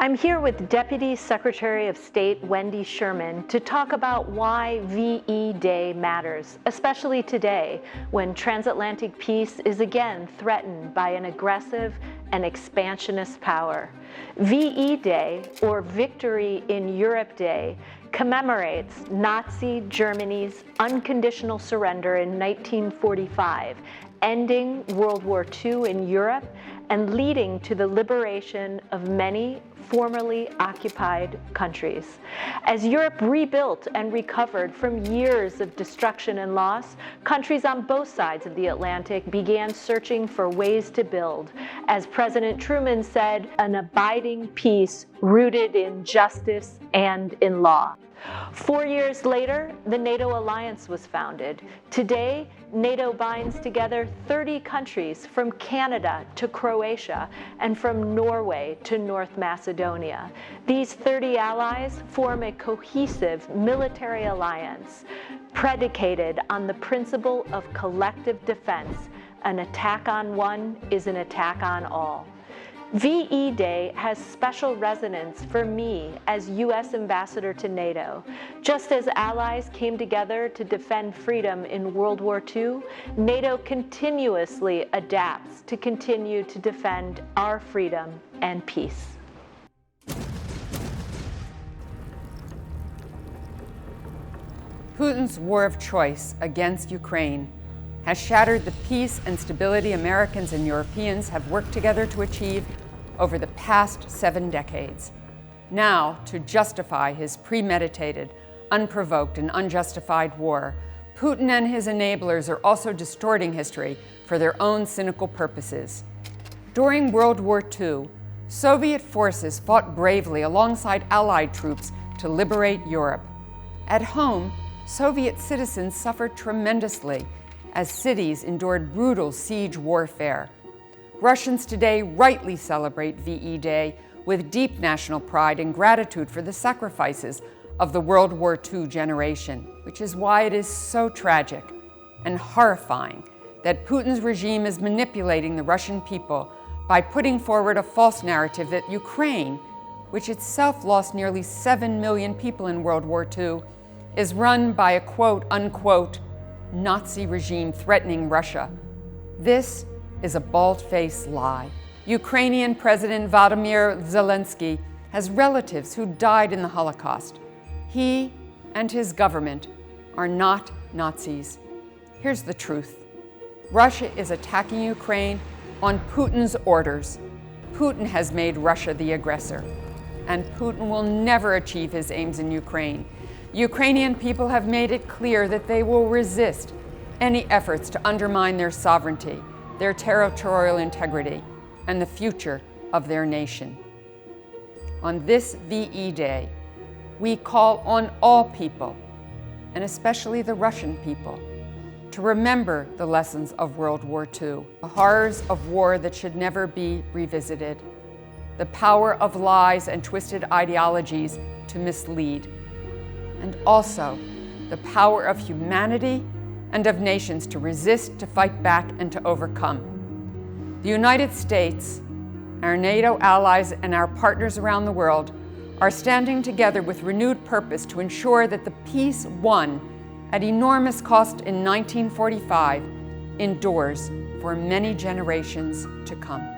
I'm here with Deputy Secretary of State Wendy Sherman to talk about why VE Day matters, especially today when transatlantic peace is again threatened by an aggressive and expansionist power. VE Day, or Victory in Europe Day, commemorates Nazi Germany's unconditional surrender in 1945, ending World War II in Europe and leading to the liberation of many formerly occupied countries. As Europe rebuilt and recovered from years of destruction and loss, countries on both sides of the Atlantic began searching for ways to build. As President Truman said, an abiding peace rooted in justice and in law. 4 years later, the NATO alliance was founded. Today, NATO binds together 30 countries from Canada to Croatia and from Norway to North Macedonia. These 30 allies form a cohesive military alliance predicated on the principle of collective defense. An attack on one is an attack on all. VE Day has special resonance for me as U.S. Ambassador to NATO. Just as allies came together to defend freedom in World War II, NATO continuously adapts to continue to defend our freedom and peace. Putin's war of choice against Ukraine has shattered the peace and stability Americans and Europeans have worked together to achieve over the past 7 decades. Now, to justify his premeditated, unprovoked, and unjustified war, Putin and his enablers are also distorting history for their own cynical purposes. During World War II, Soviet forces fought bravely alongside Allied troops to liberate Europe. At home, Soviet citizens suffered tremendously as cities endured brutal siege warfare. Russians today rightly celebrate VE Day with deep national pride and gratitude for the sacrifices of the World War II generation, which is why it is so tragic and horrifying that Putin's regime is manipulating the Russian people by putting forward a false narrative that Ukraine, which itself lost nearly 7 million people in World War II, is run by a quote-unquote Nazi regime threatening Russia. This is a bald-faced lie. Ukrainian President Volodymyr Zelensky has relatives who died in the Holocaust. He and his government are not Nazis. Here's the truth. Russia is attacking Ukraine on Putin's orders. Putin has made Russia the aggressor, and Putin will never achieve his aims in Ukraine. Ukrainian people have made it clear that they will resist any efforts to undermine their sovereignty, their territorial integrity, and the future of their nation. On this VE Day, we call on all people, and especially the Russian people, to remember the lessons of World War II, the horrors of war that should never be revisited, the power of lies and twisted ideologies to mislead, and also the power of humanity and of nations to resist, to fight back, and to overcome. The United States, our NATO allies, and our partners around the world are standing together with renewed purpose to ensure that the peace won at enormous cost in 1945 endures for many generations to come.